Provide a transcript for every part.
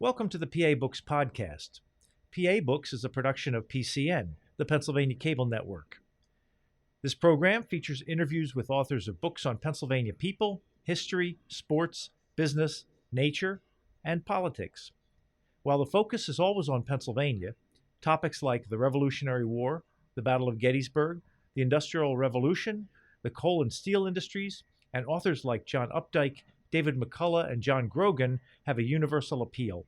Welcome to the PA Books podcast. PA Books is a production of PCN, the Pennsylvania Cable Network. This program features interviews with authors of books on Pennsylvania people, history, sports, business, nature, and politics. While the focus is always on Pennsylvania, topics like the Revolutionary War, the Battle of Gettysburg, the Industrial Revolution, the coal and steel industries, and authors like John Updike, David McCullough, and John Grogan have a universal appeal.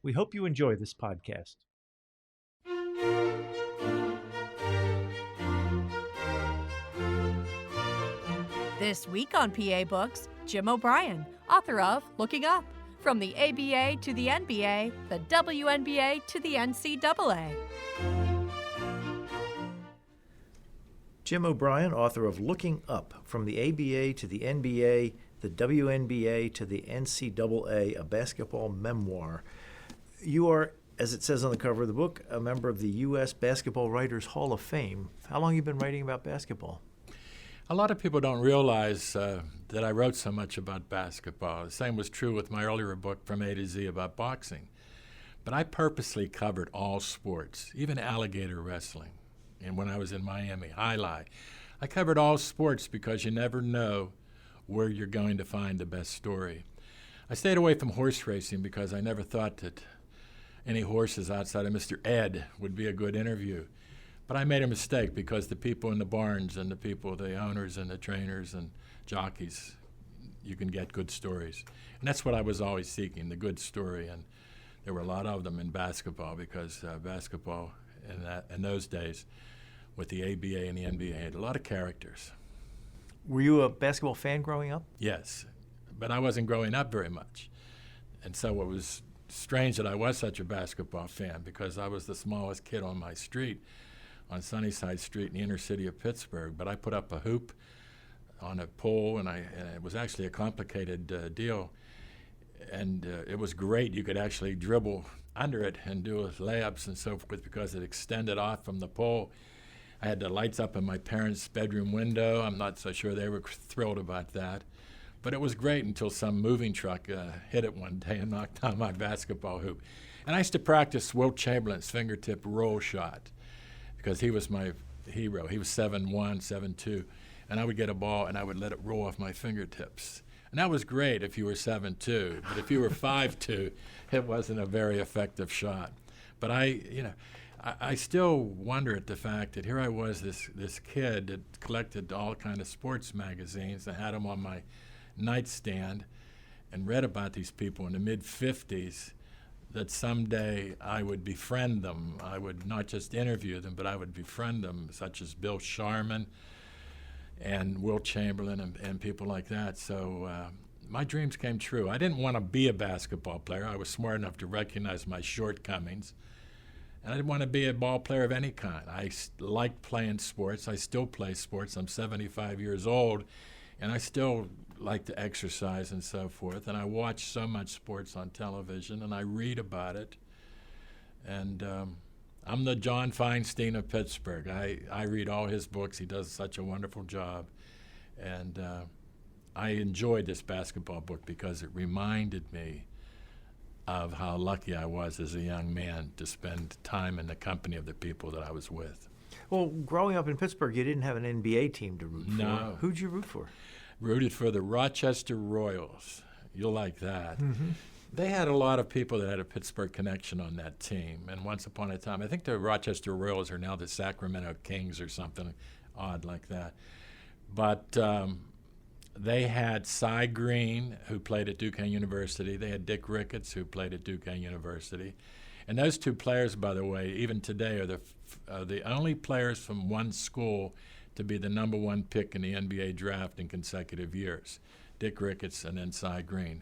We hope you enjoy this podcast. This week on PA Books, Jim O'Brien, author of Looking Up, From the ABA to the NBA, the WNBA to the NCAA. Jim O'Brien, author of Looking Up, From the ABA to the NBA, the WNBA to the NCAA, a basketball memoir. You are, as it says on the cover of the book, a member of the U.S. Basketball Writers Hall of Fame. How long have you been writing about basketball? A lot of people don't realize that I wrote so much about basketball. The same was true with my earlier book, From A to Z, about boxing. But I purposely covered all sports, even alligator wrestling. And when I was in Miami, Highlight, I covered all sports because you never know where you're going to find the best story. I stayed away from horse racing because I never thought that any horses outside of Mr. Ed would be a good interview. But I made a mistake because the people in the barns and the owners and the trainers and jockeys, you can get good stories. And that's what I was always seeking, the good story. And there were a lot of them in basketball because basketball in those days with the ABA and the NBA had a lot of characters. Were you a basketball fan growing up? Yes, but I wasn't growing up very much. And so it was strange that I was such a basketball fan because I was the smallest kid on my street, on Sunnyside Street in the inner city of Pittsburgh. But I put up a hoop on a pole, and it was actually a complicated deal. And it was great. You could actually dribble under it and do layups and so forth because it extended off from the pole. I had the lights up in my parents' bedroom window. I'm not so sure they were thrilled about that. But it was great until some moving truck hit it one day and knocked down my basketball hoop. And I used to practice Wilt Chamberlain's fingertip roll shot because he was my hero. He was 7'1", 7'2", and I would get a ball and I would let it roll off my fingertips. And that was great if you were 7'2", but if you were 5'2", it wasn't a very effective shot. But I still wonder at the fact that here I was, this kid that collected all kind of sports magazines and had them on my nightstand and read about these people in the mid-'50s, that someday I would befriend them. I would not just interview them, but I would befriend them, such as Bill Sharman and Wilt Chamberlain and people like that. So my dreams came true. I didn't want to be a basketball player. I was smart enough to recognize my shortcomings. And I didn't want to be a ball player of any kind. I liked playing sports. I still play sports. I'm 75 years old, and I still like to exercise and so forth. And I watch so much sports on television, and I read about it. And I'm the John Feinstein of Pittsburgh. I read all his books. He does such a wonderful job. And I enjoyed this basketball book because it reminded me of how lucky I was as a young man to spend time in the company of the people that I was with. Well, growing up in Pittsburgh, you didn't have an NBA team to root for. No. Who'd you root for? Rooted for the Rochester Royals. You'll like that. Mm-hmm. They had a lot of people that had a Pittsburgh connection on that team. And once upon a time, I think the Rochester Royals are now the Sacramento Kings or something odd like that. But they had Cy Green, who played at Duquesne University. They had Dick Ricketts, who played at Duquesne University. And those two players, by the way, even today are the only players from one school to be the number one pick in the NBA draft in consecutive years, Dick Ricketts and then Cy Green.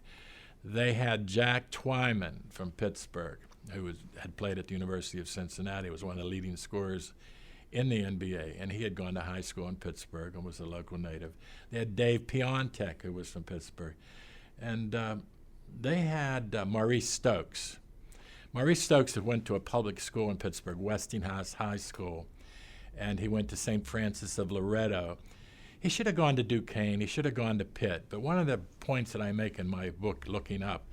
They had Jack Twyman from Pittsburgh, who had played at the University of Cincinnati, was one of the leading scorers in the NBA, and he had gone to high school in Pittsburgh and was a local native. They had Dave Piontek, who was from Pittsburgh. And they had Maurice Stokes. Maurice Stokes had went to a public school in Pittsburgh, Westinghouse High School, and he went to St. Francis of Loretto. He should have gone to Duquesne. He should have gone to Pitt. But one of the points that I make in my book, Looking Up,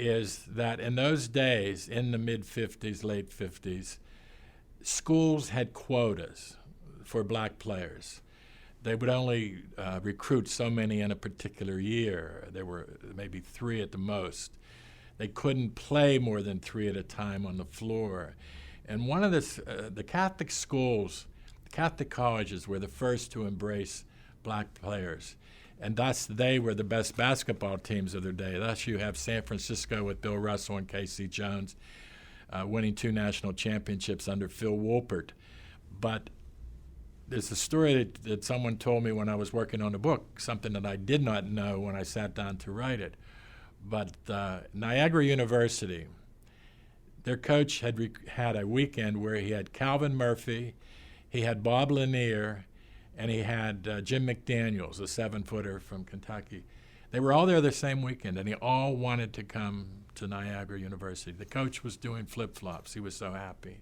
is that in those days, in the mid-'50s, late '50s, schools had quotas for black players. They would only recruit so many in a particular year. There were maybe 3 at the most. They couldn't play more than 3 at a time on the floor. And one of the Catholic schools, Catholic colleges were the first to embrace black players. And thus they were the best basketball teams of their day. Thus you have San Francisco with Bill Russell and Casey Jones winning 2 national championships under Phil Wolpert. But there's a story that someone told me when I was working on the book, something that I did not know when I sat down to write it. But Niagara University, their coach had a weekend where he had Calvin Murphy, he had Bob Lanier, and he had Jim McDaniels, a 7-footer from Kentucky. They were all there the same weekend, and they all wanted to come to Niagara University. The coach was doing flip-flops. He was so happy.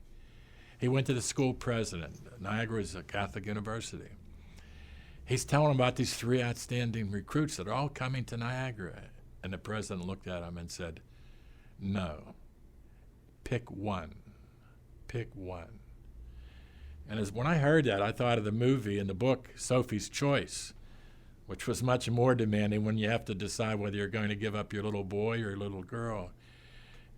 He went to the school president. Niagara is a Catholic university. He's telling him about these 3 outstanding recruits that are all coming to Niagara. And the president looked at him and said, "No, pick one. Pick one." And when I heard that, I thought of the movie and the book, Sophie's Choice, which was much more demanding when you have to decide whether you're going to give up your little boy or your little girl.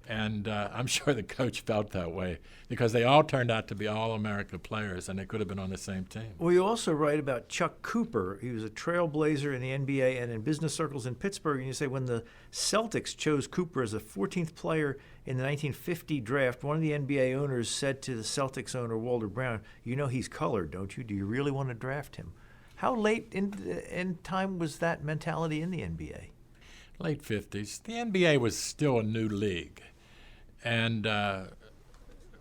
And I'm sure the coach felt that way because they all turned out to be All-America players, and they could have been on the same team. Well, you also write about Chuck Cooper. He was a trailblazer in the NBA and in business circles in Pittsburgh. And you say when the Celtics chose Cooper as the 14th player in the 1950 draft, one of the NBA owners said to the Celtics owner, Walter Brown, "You know he's colored, don't you? Do you really want to draft him?" How late in time was that mentality in the NBA? Late 50s. The NBA was still a new league. And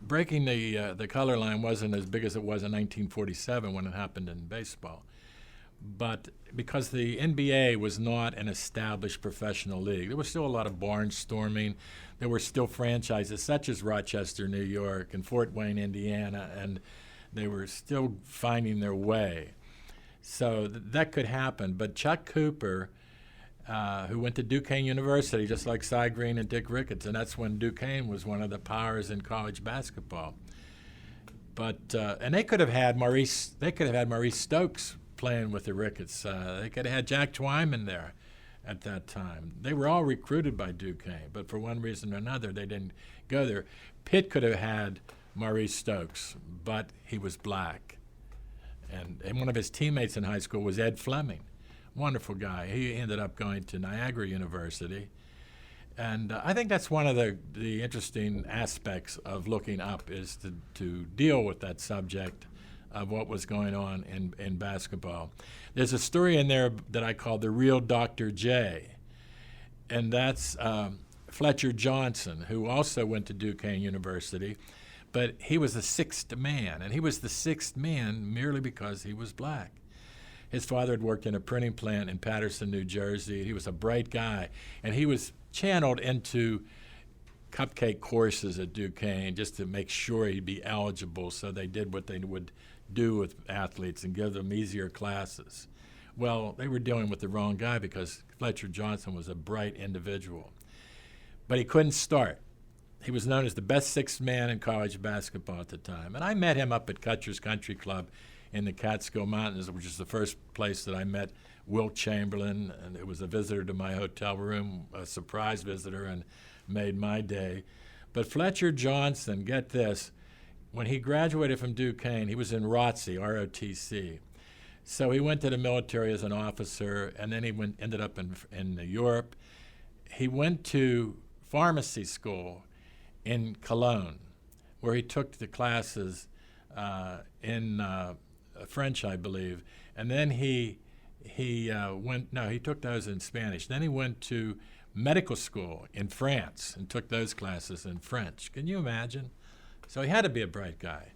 breaking the color line wasn't as big as it was in 1947 when it happened in baseball. But because the NBA was not an established professional league, there was still a lot of barnstorming. There were still franchises such as Rochester, New York, and Fort Wayne, Indiana, and they were still finding their way. So that could happen. But Chuck Cooper, who went to Duquesne University, just like Cy Green and Dick Ricketts, and that's when Duquesne was one of the powers in college basketball. But and they could have had Maurice Stokes playing with the Ricketts. They could have had Jack Twyman there at that time. They were all recruited by Duquesne, but for one reason or another, they didn't go there. Pitt could have had Maurice Stokes, but he was black, and one of his teammates in high school was Ed Fleming. Wonderful guy. He ended up going to Niagara University. And I think that's one of the interesting aspects of looking up is to deal with that subject of what was going on in basketball. There's a story in there that I call The Real Dr. J, and that's Fletcher Johnson, who also went to Duquesne University, but he was the 6th man, and he was the 6th man merely because he was black. His father had worked in a printing plant in Paterson, New Jersey. He was a bright guy, and he was channeled into cupcake courses at Duquesne just to make sure he'd be eligible, so they did what they would do with athletes and give them easier classes. Well, they were dealing with the wrong guy because Fletcher Johnson was a bright individual. But he couldn't start. He was known as the best 6th man in college basketball at the time. And I met him up at Cutcher's Country Club in the Catskill Mountains, which is the first place that I met Wilt Chamberlain, and it was a visitor to my hotel room, a surprise visitor, and made my day. But Fletcher Johnson, get this, when he graduated from Duquesne, he was in ROTC, R-O-T-C. So he went to the military as an officer, and then he ended up in Europe. He went to pharmacy school in Cologne, where he took the classes in French, I believe, and then he took those in Spanish. Then he went to medical school in France and took those classes in French. Can you imagine? So he had to be a bright guy.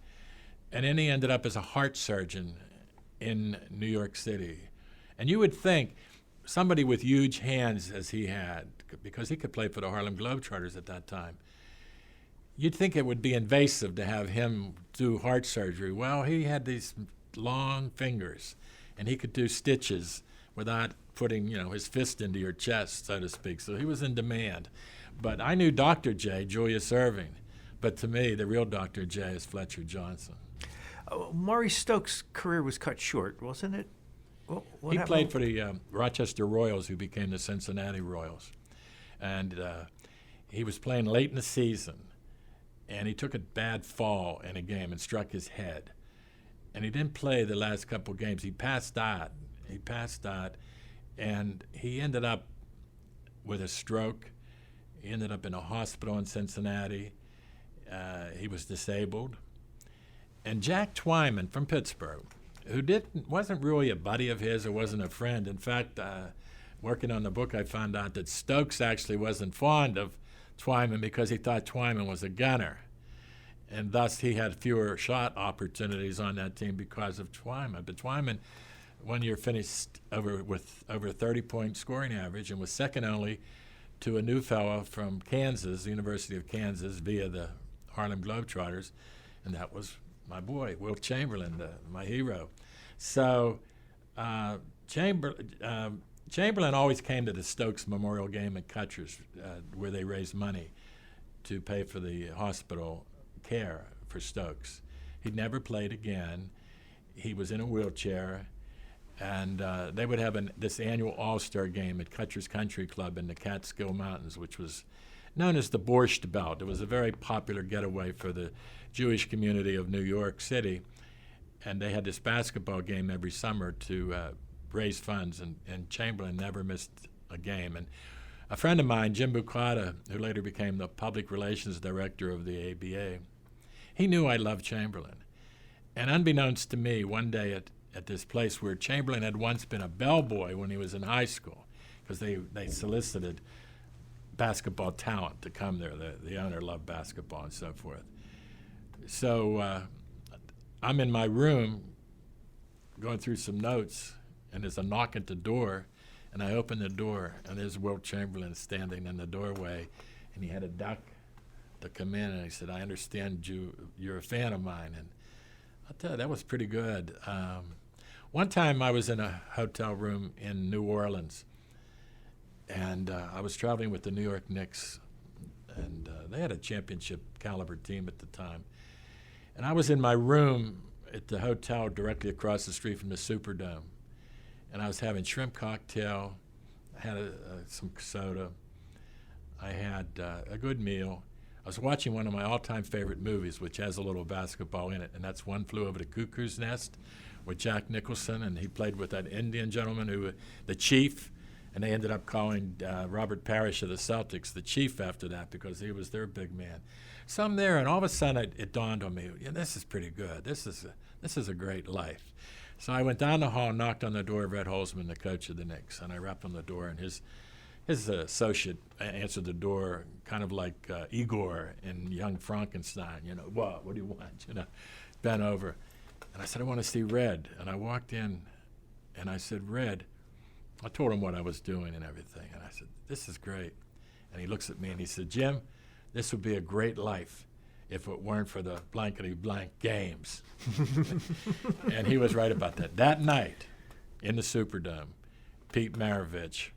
And then he ended up as a heart surgeon in New York City. And you would think somebody with huge hands as he had, because he could play for the Harlem Globetrotters at that time, you'd think it would be invasive to have him do heart surgery. Well, he had these long fingers, and he could do stitches without putting, his fist into your chest, so to speak. So he was in demand. But I knew Dr. J, Julius Erving. But to me, the real Dr. J is Fletcher Johnson. Maurice Stokes' career was cut short, wasn't it? What He happened? played for the Rochester Royals, who became the Cincinnati Royals. And he was playing late in the season, and he took a bad fall in a game and struck his head. And he didn't play the last couple games. He passed out. And he ended up with a stroke. He ended up in a hospital in Cincinnati. He was disabled. And Jack Twyman from Pittsburgh, who wasn't really a buddy of his or wasn't a friend. In fact, working on the book, I found out that Stokes actually wasn't fond of Twyman because he thought Twyman was a gunner. And thus he had fewer shot opportunities on that team because of Twyman. But Twyman, one year, finished with over a 30-point scoring average and was second only to a new fellow from Kansas, the University of Kansas, via the Harlem Globetrotters, and that was my boy, Wilt Chamberlain, my hero. So Chamberlain always came to the Stokes Memorial Game at Cutcher's, where they raised money to pay for the hospital care for Stokes. He'd never played again. He was in a wheelchair, and they would have this annual All-Star game at Cutcher's Country Club in the Catskill Mountains, which was known as the Borscht Belt. It was a very popular getaway for the Jewish community of New York City, and they had this basketball game every summer to raise funds, and Chamberlain never missed a game. And a friend of mine, Jim Bucata, who later became the public relations director of the ABA, he knew I loved Chamberlain. And unbeknownst to me, one day at this place where Chamberlain had once been a bellboy when he was in high school, because they solicited basketball talent to come there. The owner loved basketball and so forth. So I'm in my room going through some notes, and there's a knock at the door, and I open the door, and there's Wilt Chamberlain standing in the doorway, and he had a duck to come in, and he said, "I understand you're a fan of mine." And I'll tell you, that was pretty good. One time I was in a hotel room in New Orleans, and I was traveling with the New York Knicks, and they had a championship caliber team at the time. And I was in my room at the hotel directly across the street from the Superdome, and I was having shrimp cocktail. I had some soda. I had a good meal. I was watching one of my all-time favorite movies, which has a little basketball in it, and that's One Flew Over the Cuckoo's Nest with Jack Nicholson, and he played with that Indian gentleman, the Chief, and they ended up calling Robert Parrish of the Celtics the Chief after that because he was their big man. So I'm there, and all of a sudden it dawned on me, this is pretty good. This is a great life. So I went down the hall and knocked on the door of Red Holzman, the coach of the Knicks, and I rapped on the door, and his associate answered the door, kind of like Igor in Young Frankenstein. What do you want? Bent over. And I said, "I want to see Red." And I walked in, and I said, "Red." I told him what I was doing and everything, and I said, "This is great." And he looks at me and he said, "Jim, this would be a great life if it weren't for the blankety-blank games." And he was right about that. That night in the Superdome, Pete Maravich,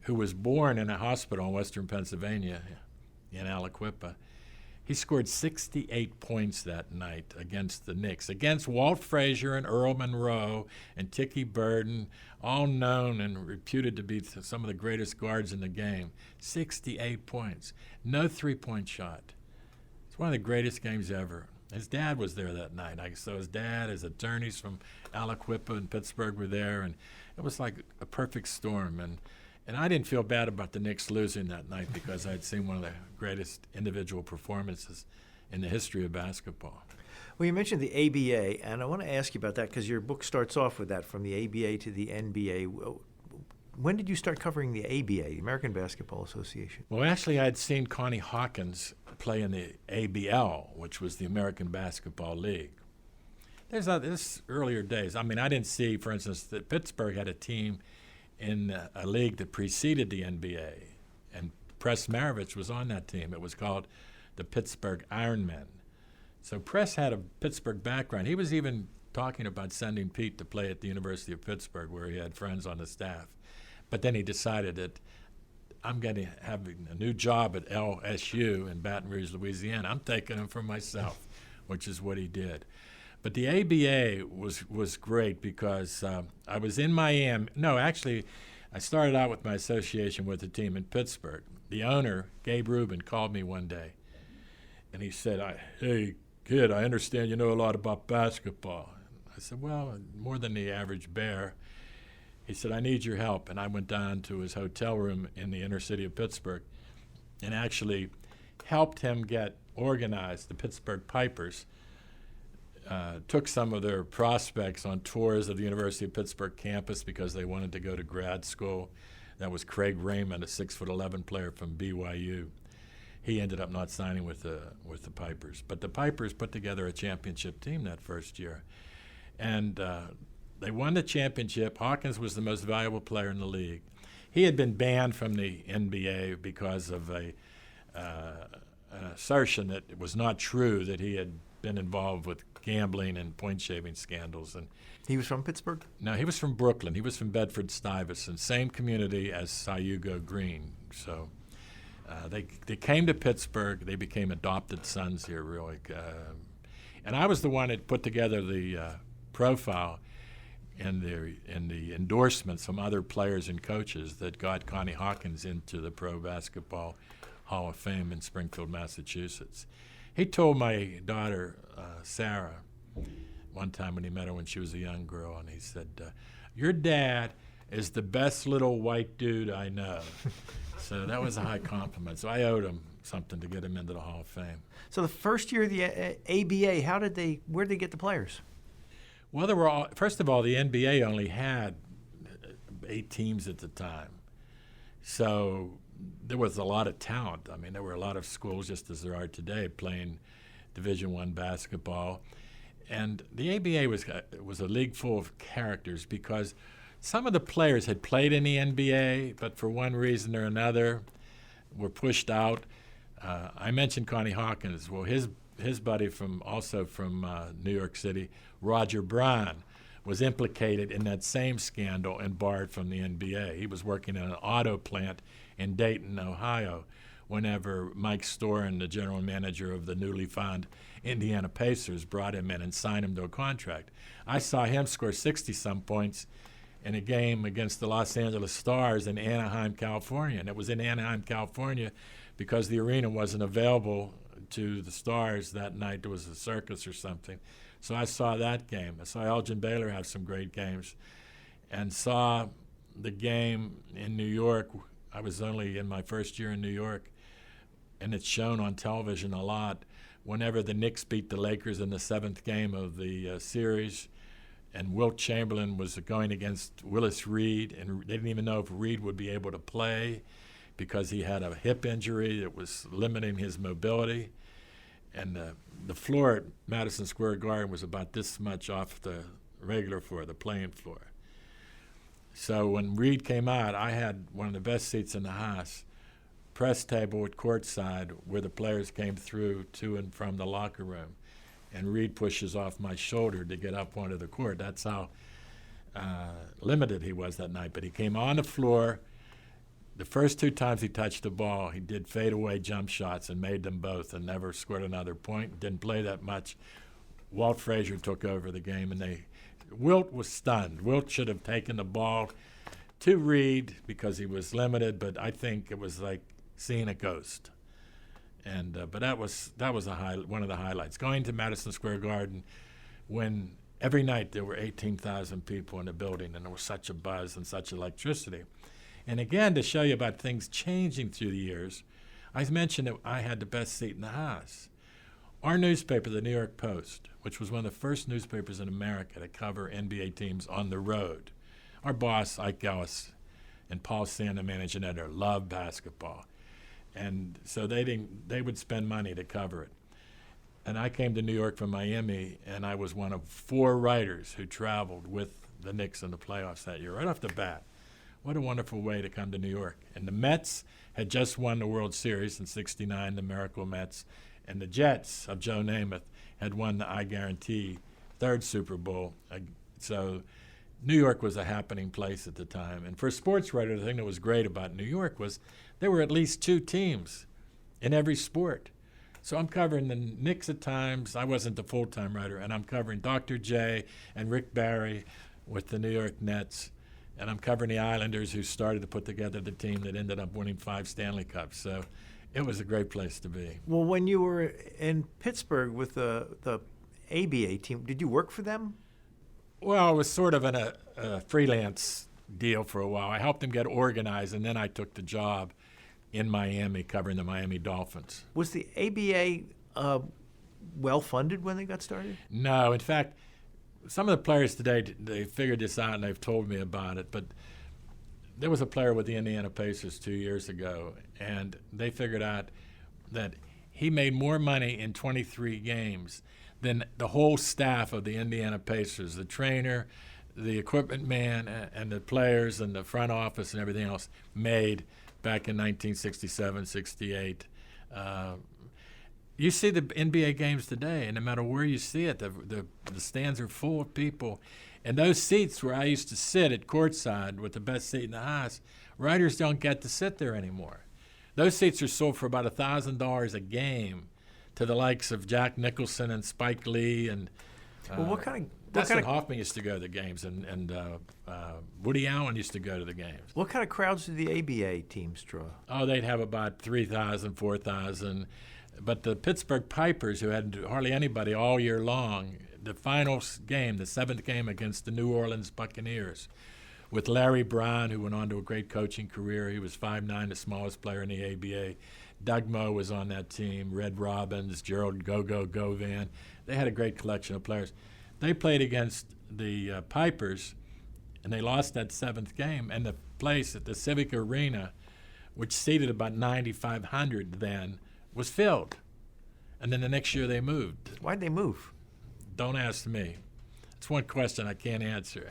who was born in a hospital in western Pennsylvania in Aliquippa, he scored 68 points that night against the Knicks, against Walt Frazier and Earl Monroe and Tiki Burden, all known and reputed to be some of the greatest guards in the game. 68 points. No three-point shot. It's one of the greatest games ever. His dad was there that night. So his dad, his attorneys from Aliquippa and Pittsburgh were there, and it was like a perfect storm. And I didn't feel bad about the Knicks losing that night because I'd seen one of the greatest individual performances in the history of basketball. Well, you mentioned the ABA, and I want to ask you about that because your book starts off with that, from the ABA to the NBA. When did you start covering the ABA, the American Basketball Association? Well, actually, I'd seen Connie Hawkins play in the ABL, which was the American Basketball League. There's earlier days. I mean, I didn't see, for instance, that Pittsburgh had a team in a league that preceded the NBA, and Press Maravich was on that team. It was called the Pittsburgh Ironmen. So Press had a Pittsburgh background. He was even talking about sending Pete to play at the University of Pittsburgh, where he had friends on the staff. But then he decided that I'm going to have a new job at LSU in Baton Rouge, Louisiana. I'm taking him for myself, which is what he did. But the ABA was great because I was in Miami. No, actually, I started out with my association with the team in Pittsburgh. The owner, Gabe Rubin, called me one day, and he said, "Hey, kid, I understand you know a lot about basketball." I said, "Well, more than the average bear." He said, "I need your help." And I went down to his hotel room in the inner city of Pittsburgh and actually helped him get organized. The Pittsburgh Pipers took some of their prospects on tours of the University of Pittsburgh campus because they wanted to go to grad school. That was Craig Raymond, a 6'11" player from BYU. He ended up not signing with the Pipers. But the Pipers put together a championship team that first year. And they won the championship. Hawkins was the most valuable player in the league. He had been banned from the NBA because of an assertion that it was not true that he had been involved with gambling and point-shaving scandals. And He was from Pittsburgh? no, he was from Brooklyn. He was from Bedford-Stuyvesant, same community as Sayugo Green. So they came to Pittsburgh. They became adopted sons here, really. And I was the one that put together the profile and the endorsements from other players and coaches that got Connie Hawkins into the Pro Basketball Hall of Fame in Springfield, Massachusetts. He told my daughter, Sarah, one time when he met her when she was a young girl, and he said, "Your dad is the best little white dude I know." So that was a high compliment. So I owed him something to get him into the Hall of Fame. So the first year of the ABA, where did they get the players? Well, first of all, the NBA only had 8 teams at the time. So there was a lot of talent. I mean, there were a lot of schools, just as there are today, playing Division I basketball. And the ABA was a league full of characters because some of the players had played in the NBA, but for one reason or another were pushed out. I mentioned Connie Hawkins. Well, his buddy from New York City, Roger Brown, was implicated in that same scandal and barred from the NBA. He was working in an auto plant in Dayton, Ohio, whenever Mike Storin, the general manager of the newly found Indiana Pacers, brought him in and signed him to a contract. I saw him score 60-some points in a game against the Los Angeles Stars in Anaheim, California. And it was in Anaheim, California because the arena wasn't available to the Stars that night. There was a circus or something. So I saw that game. I saw Elgin Baylor have some great games and saw the game in New York. I was only in my first year in New York, and it's shown on television a lot. Whenever the Knicks beat the Lakers in the 7th game of the series, and Wilt Chamberlain was going against Willis Reed, and they didn't even know if Reed would be able to play because he had a hip injury that was limiting his mobility. And the floor at Madison Square Garden was about this much off the regular floor, the playing floor. So when Reed came out, I had one of the best seats in the house, press table at courtside where the players came through to and from the locker room. And Reed pushes off my shoulder to get up onto the court. That's how limited he was that night. But he came on the floor. The first 2 times he touched the ball, he did fadeaway jump shots and made them both and never scored another point. Didn't play that much. Walt Frazier took over the game, and Wilt was stunned. Wilt should have taken the ball to Reed because he was limited, but I think it was like seeing a ghost. And but that was one of the highlights. Going to Madison Square Garden when every night there were 18,000 people in the building, and there was such a buzz and such electricity. And again, to show you about things changing through the years, I mentioned that I had the best seat in the house. Our newspaper, the New York Post, which was one of the first newspapers in America to cover NBA teams on the road. Our boss, Ike Ellis, and Paul Sand, the managing editor, loved basketball. And so they would spend money to cover it. And I came to New York from Miami, and I was one of 4 writers who traveled with the Knicks in the playoffs that year, right off the bat. What a wonderful way to come to New York. And the Mets had just won the World Series in '69, the Miracle Mets. And the Jets of Joe Namath had won the I Guarantee 3rd Super Bowl. So New York was a happening place at the time. And for a sports writer, the thing that was great about New York was there were at least 2 teams in every sport. So I'm covering the Knicks at times. I wasn't the full-time writer, and I'm covering Dr. J and Rick Barry with the New York Nets, and I'm covering the Islanders, who started to put together the team that ended up winning 5 Stanley Cups. So it was a great place to be. Well, when you were in Pittsburgh with the ABA team, did you work for them? Well, it was sort of a freelance deal for a while. I helped them get organized, and then I took the job in Miami covering the Miami Dolphins. Was the ABA well-funded when they got started? No. In fact, some of the players today, they figured this out and they've told me about it, but there was a player with the Indiana Pacers 2 years ago, and they figured out that he made more money in 23 games than the whole staff of the Indiana Pacers, the trainer, the equipment man, and the players and the front office and everything else made back in 1967, 68. You see the NBA games today, and no matter where you see it, the stands are full of people. And those seats where I used to sit at courtside with the best seat in the house, writers don't get to sit there anymore. Those seats are sold for about $1,000 a game to the likes of Jack Nicholson and Spike Lee and Dustin Hoffman used to go to the games, and Woody Allen used to go to the games. What kind of crowds did the ABA teams draw? Oh, they'd have about 3,000, 4,000. But the Pittsburgh Pipers, who had hardly anybody all year long, the final game, the 7th game against the New Orleans Buccaneers, with Larry Brown, who went on to a great coaching career. He was 5'9", the smallest player in the ABA. Doug Moe was on that team, Red Robbins, Gerald Go-Go Govan. They had a great collection of players. They played against the Pipers, and they lost that 7th game. And the place at the Civic Arena, which seated about 9,500 then, was filled. And then the next year they moved. Why'd they move? Don't ask me. It's one question I can't answer.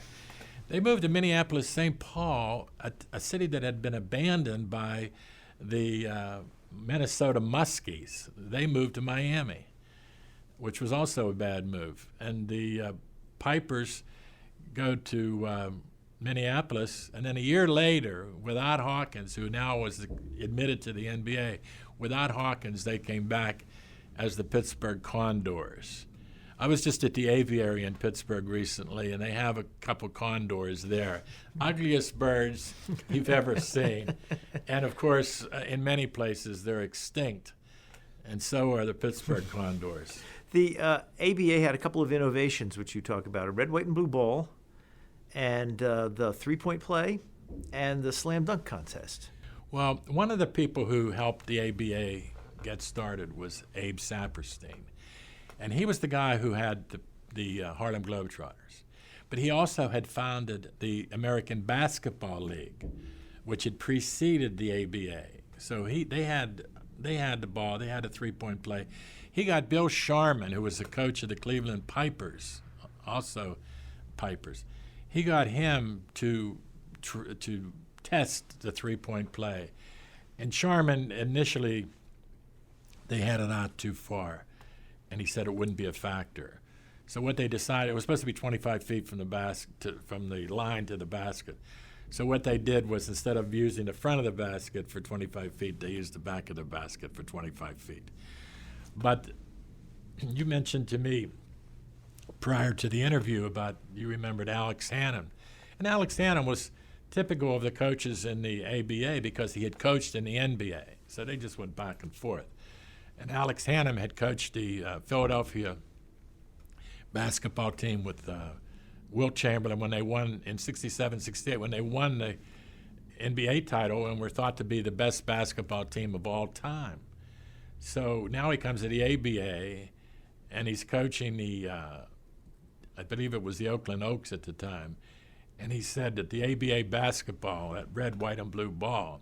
They moved to Minneapolis, St. Paul, a city that had been abandoned by the Minnesota Muskies. They moved to Miami, which was also a bad move. And the Pipers go to Minneapolis, and then a year later, without Hawkins, who now was admitted to the NBA, without Hawkins, they came back as the Pittsburgh Condors. I was just at the aviary in Pittsburgh recently, and they have a couple condors there. Ugliest birds you've ever seen. And, of course, in many places, they're extinct, and so are the Pittsburgh Condors. The ABA had a couple of innovations, which you talk about, a red, white, and blue ball, and the three-point play, and the slam dunk contest. Well, one of the people who helped the ABA get started was Abe Saperstein. And he was the guy who had the Harlem Globetrotters. But he also had founded the American Basketball League, which had preceded the ABA. So they had the ball, they had a three-point play. He got Bill Sharman, who was the coach of the Cleveland Pipers, also Pipers. He got him to test the three-point play. And Sharman, initially, they had it out too far, and he said it wouldn't be a factor. So what they decided, it was supposed to be 25 feet from the line to the basket. So what they did was, instead of using the front of the basket for 25 feet, they used the back of the basket for 25 feet. But you mentioned to me prior to the interview about, you remembered Alex Hannum. And Alex Hannum was typical of the coaches in the ABA because he had coached in the NBA. So they just went back and forth. And Alex Hannum had coached the Philadelphia basketball team with Wilt Chamberlain when they won in 67, 68, when they won the NBA title and were thought to be the best basketball team of all time. So now he comes to the ABA, and he's coaching the, I believe it was the Oakland Oaks at the time, and he said that the ABA basketball, that red, white, and blue ball,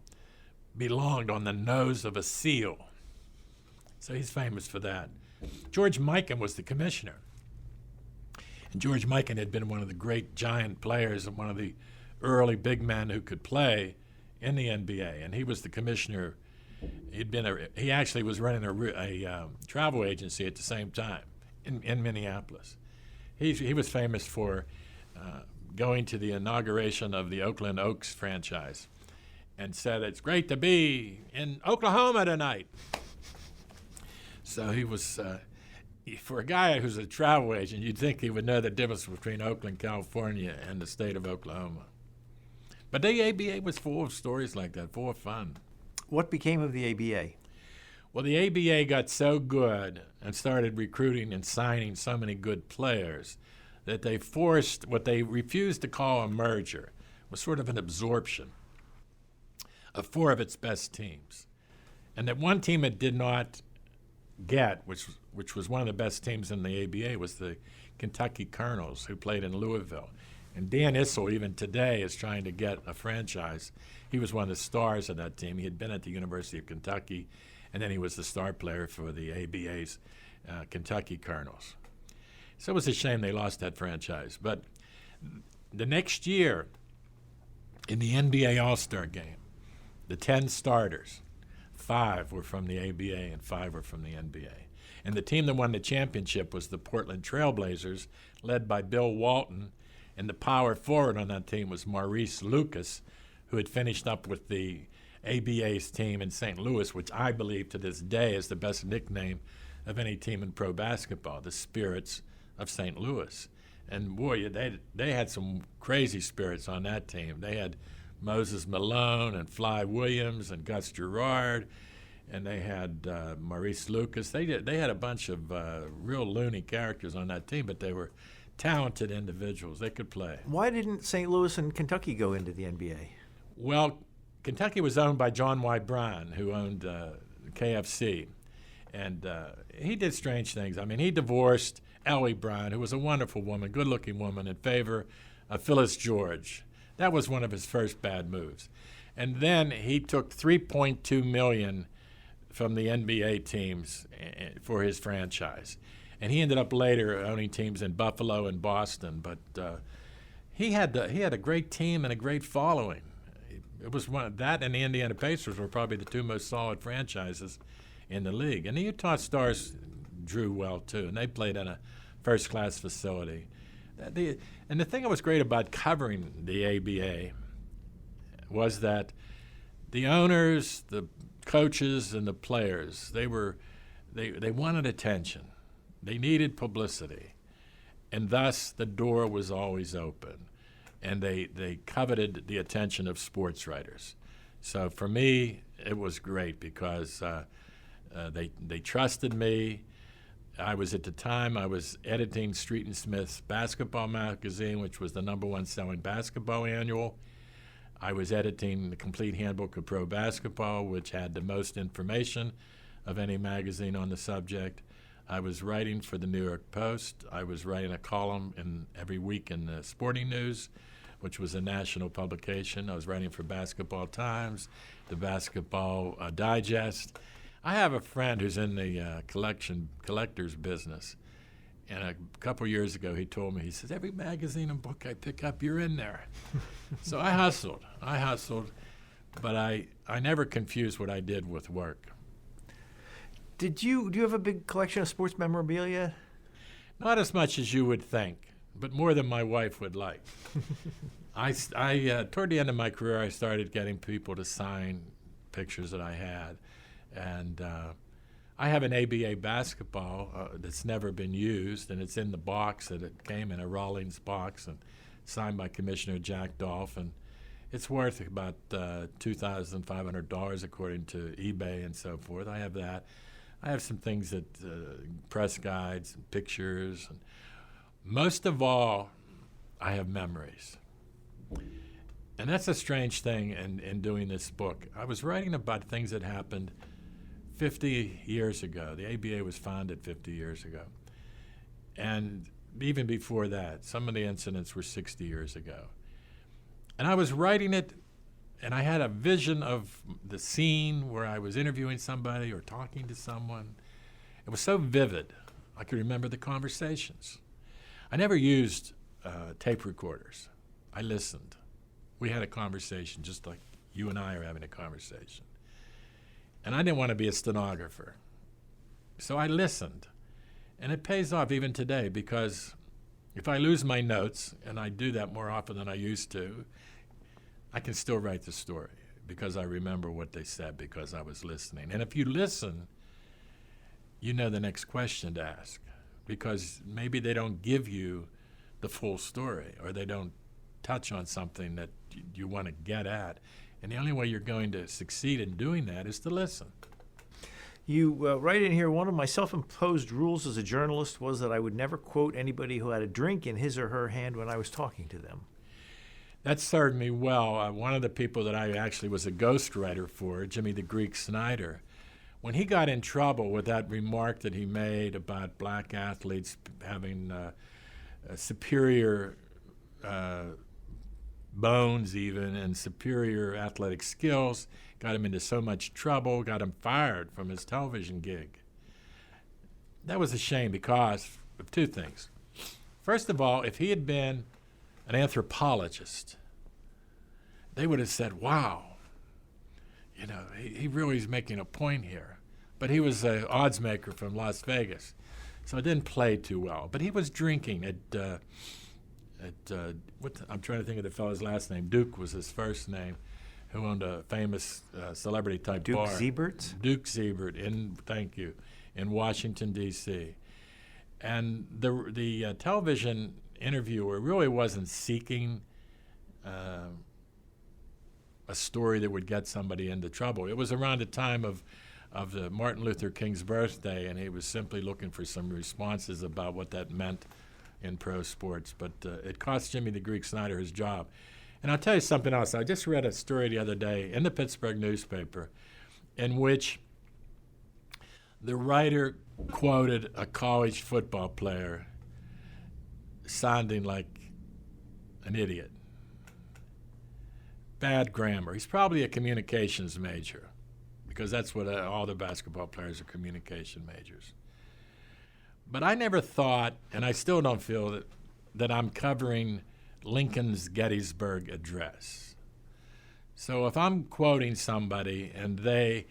belonged on the nose of a seal. So he's famous for that. George Mikan was the commissioner. And George Mikan had been one of the great giant players and one of the early big men who could play in the NBA. And he was the commissioner. He actually was running a travel agency at the same time in Minneapolis. He was famous for going to the inauguration of the Oakland Oaks franchise and said, "It's great to be in Oklahoma tonight." So he was, for a guy who's a travel agent, you'd think he would know the difference between Oakland, California, and the state of Oklahoma. But the ABA was full of stories like that, full of fun. What became of the ABA? Well, the ABA got so good and started recruiting and signing so many good players that they forced what they refused to call a merger. It was sort of an absorption of 4 of its best teams. And that one team it did not get, which was one of the best teams in the ABA, was the Kentucky Colonels, who played in Louisville. And Dan Issel, even today, is trying to get a franchise. He was one of the stars of that team. He had been at the University of Kentucky, and then he was the star player for the ABA's Kentucky Colonels. So it was a shame they lost that franchise. But the next year, in the NBA All-Star Game, the 10 starters, 5 were from the ABA and 5 were from the NBA. And the team that won the championship was the Portland Trailblazers, led by Bill Walton, and the power forward on that team was Maurice Lucas, who had finished up with the ABA's team in St. Louis, which I believe to this day is the best nickname of any team in pro basketball, the Spirits of St. Louis. And boy, they had some crazy spirits on that team. They had Moses Malone and Fly Williams and Gus Gerard, and they had Maurice Lucas. They had a bunch of real loony characters on that team, but they were talented individuals. They could play. Why didn't St. Louis and Kentucky go into the NBA? Well, Kentucky was owned by John Y. Bryan, who owned KFC, and he did strange things. I mean, he divorced Ellie Bryan, who was a wonderful woman, good-looking woman, in favor of Phyllis George. That was one of his first bad moves. And then he took $3.2 million from the NBA teams for his franchise. And he ended up later owning teams in Buffalo and Boston. But he had a great team and a great following. It was that and the Indiana Pacers were probably the 2 most solid franchises in the league. And the Utah Stars drew well, too, and they played in a first-class facility. And the thing that was great about covering the ABA was that the owners, the coaches, and the players, they wanted attention. They needed publicity. And thus, the door was always open. And they coveted the attention of sports writers. So for me, it was great because they trusted me. At the time, I was editing Street and Smith's basketball magazine, which was the #1 selling basketball annual. I was editing the complete Handbook of Pro Basketball, which had the most information of any magazine on the subject. I was writing for the New York Post. I was writing a column every week in the Sporting News, which was a national publication. I was writing for Basketball Times, the Basketball Digest. I have a friend who's in the collector's business, and a couple years ago he told me, he says, every magazine and book I pick up, you're in there. So I hustled, but I never confused what I did with work. Do you have a big collection of sports memorabilia? Not as much as you would think, but more than my wife would like. I toward the end of my career, I started getting people to sign pictures that I had. And I have an ABA basketball that's never been used, and it's in the box that it came in, a Rawlings box, and signed by Commissioner Jack Dolph. And it's worth about $2,500 according to eBay and so forth. I have that. I have some things that press guides and pictures. And most of all, I have memories. And that's a strange thing in doing this book. I was writing about things that happened 50 years ago. The ABA was founded 50 years ago. And even before that, some of the incidents were 60 years ago. And I was writing it, and I had a vision of the scene where I was interviewing somebody or talking to someone. It was so vivid, I could remember the conversations. I never used tape recorders. I listened. We had a conversation just like you and I are having a conversation. And I didn't want to be a stenographer. So I listened. And it pays off even today because If I lose my notes, and I do that more often than I used to, I can still write the story because I remember what they said because I was listening. And if you listen, you know the next question to ask because maybe they don't give you the full story or they don't touch on something that you want to get at. And the only way you're going to succeed in doing that is to listen. You write in here, one of my self-imposed rules as a journalist was that I would never quote anybody who had a drink in his or her hand when I was talking to them. That served me well. One of the people that I actually was a ghostwriter for, Jimmy the Greek Snyder, when he got in trouble with that remark that he made about black athletes having superior bones even and superior athletic skills, got him into so much trouble, got him fired from his television gig. That was a shame because of two things. First of all, if he had been an anthropologist, they would have said, wow, you know, he really is making a point here. But he was an odds maker from Las Vegas, so it didn't play too well. But he was drinking at I'm trying to think of the fellow's last name. Duke was his first name, who owned a famous celebrity-type bar. Duke Ziebert? Duke Ziebert, in Washington, D.C. And the television interviewer really wasn't seeking a story that would get somebody into trouble. It was around the time of the Martin Luther King's birthday, and he was simply looking for some responses about what that meant in pro sports. But it cost Jimmy the Greek Snyder his job. And I'll tell you something else. I just read a story the other day in the Pittsburgh newspaper in which the writer quoted a college football player sounding like an idiot. Bad grammar. He's probably a communications major because that's what all the basketball players are, communication majors. But I never thought, and I still don't feel that I'm covering Lincoln's Gettysburg Address. So if I'm quoting somebody and they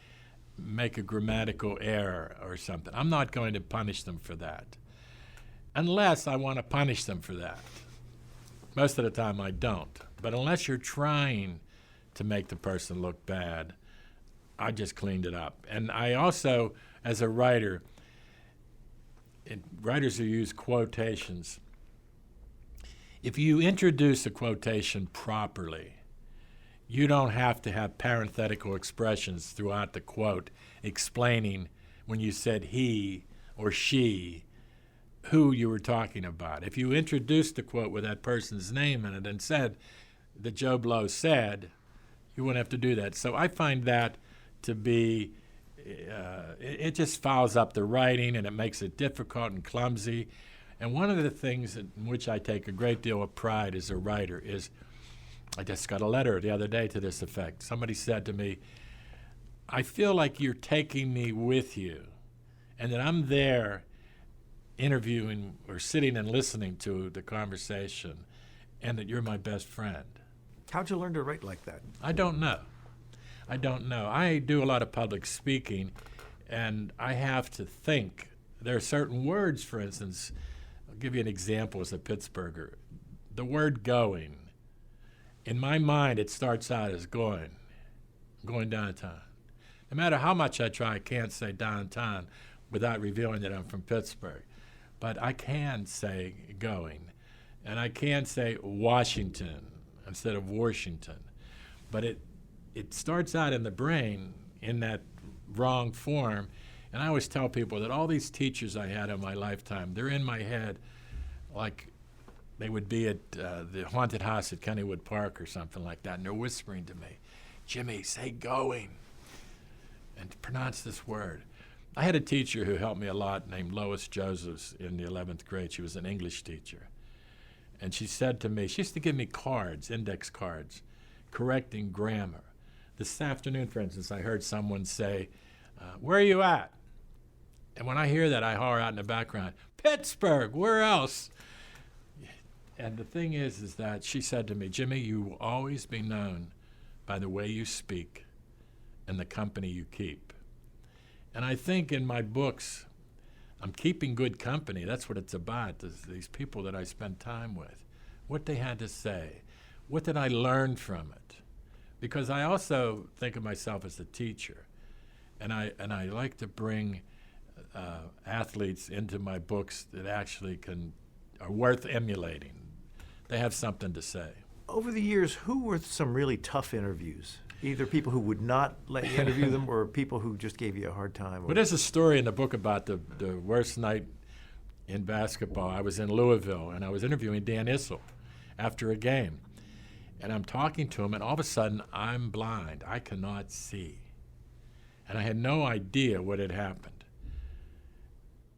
make a grammatical error or something, I'm not going to punish them for that, unless I want to punish them for that. Most of the time I don't. But unless you're trying to make the person look bad, I just cleaned it up. And I also, as a writer, writers who use quotations, if you introduce a quotation properly, you don't have to have parenthetical expressions throughout the quote explaining when you said he or she who you were talking about. If you introduced the quote with that person's name in it and said that Joe Blow said, you wouldn't have to do that. So I find that to be it just fouls up the writing and it makes it difficult and clumsy. And one of the things in which I take a great deal of pride as a writer is, I just got a letter the other day to this effect. Somebody said to me, I feel like you're taking me with you and that I'm there interviewing or sitting and listening to the conversation and that you're my best friend. How'd you learn to write like that? I don't know. I do a lot of public speaking, and I have to think. There are certain words, for instance, I'll give you an example as a Pittsburgher. The word going, in my mind, it starts out as going downtown. No matter how much I try, I can't say downtown without revealing that I'm from Pittsburgh. But I can say going, and I can say Washington instead of Washington. But it starts out in the brain in that wrong form. And I always tell people that all these teachers I had in my lifetime, they're in my head like they would be at the haunted house at Kennywood Park or something like that. And they're whispering to me, Jimmy, say going and pronounce this word. I had a teacher who helped me a lot named Lois Josephs in the 11th grade. She was an English teacher. And she said to me, she used to give me cards, index cards, correcting grammar. This afternoon, for instance, I heard someone say, where are you at? And when I hear that, I holler out in the background, Pittsburgh, where else? And the thing is that she said to me, Jimmy, you will always be known by the way you speak and the company you keep. And I think in my books, I'm keeping good company. That's what it's about, these people that I spend time with, what they had to say, what did I learn from it? Because I also think of myself as a teacher, and I like to bring athletes into my books that actually are worth emulating. They have something to say. Over the years, who were some really tough interviews? Either people who would not let you interview them or people who just gave you a hard time? Well, there's a story in the book about the worst night in basketball. I was in Louisville, and I was interviewing Dan Issel after a game. And I'm talking to him, and all of a sudden, I'm blind. I cannot see. And I had no idea what had happened.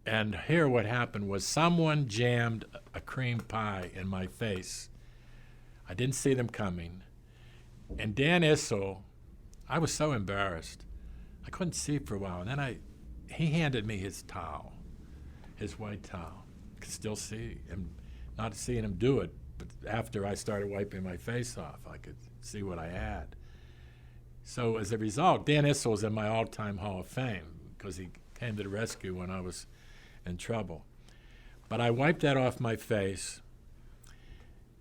And here what happened was someone jammed a cream pie in my face. I didn't see them coming. And Dan Issel, I was so embarrassed. I couldn't see for a while. And then he handed me his towel, his white towel. I could still see him, not seeing him do it, but after I started wiping my face off, I could see what I had. So as a result, Dan Issel was in my all-time Hall of Fame because he came to the rescue when I was in trouble. But I wiped that off my face.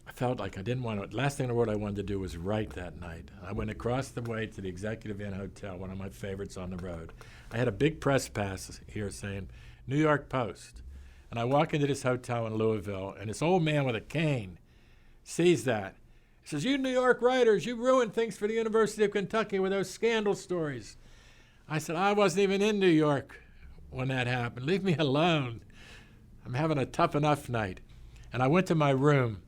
I felt like I didn't want to. Last thing in the world I wanted to do was write that night. I went across the way to the Executive Inn Hotel, one of my favorites on the road. I had a big press pass here saying New York Post. And I walk into this hotel in Louisville, and this old man with a cane sees that. He says, "You New York writers, you ruined things for the University of Kentucky with those scandal stories." I said, "I wasn't even in New York when that happened. Leave me alone. I'm having a tough enough night." And I went to my room,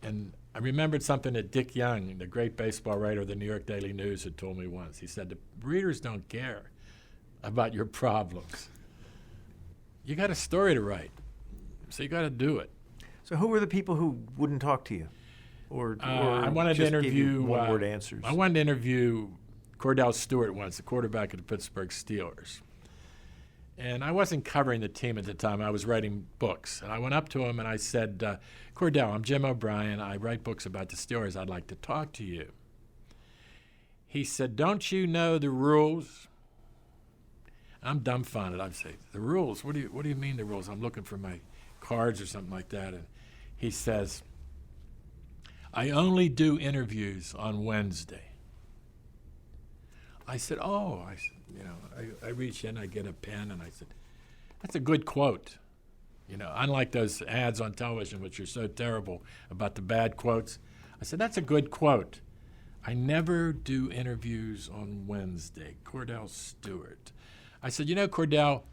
and I remembered something that Dick Young, the great baseball writer of the New York Daily News, had told me once. He said, "The readers don't care about your problems. You got a story to write, so you got to do it." So who were the people who wouldn't talk to you? Or I wanted just to interview gave you one-word answers? I wanted to interview Cordell Stewart once, the quarterback of the Pittsburgh Steelers. And I wasn't covering the team at the time. I was writing books. And I went up to him and I said, "Cordell, I'm Jim O'Brien. I write books about the Steelers. I'd like to talk to you." He said, "Don't you know the rules?" I'm dumbfounded. I say, "The rules? What do you mean the rules?" I'm looking for my cards or something like that. And he says, "I only do interviews on Wednesday." I said, "Oh," I reached in, I get a pen, and I said, "That's a good quote." Unlike those ads on television, which are so terrible about the bad quotes. I said, "That's a good quote. I never do interviews on Wednesday." Cordell Stewart. I said, "Cordell,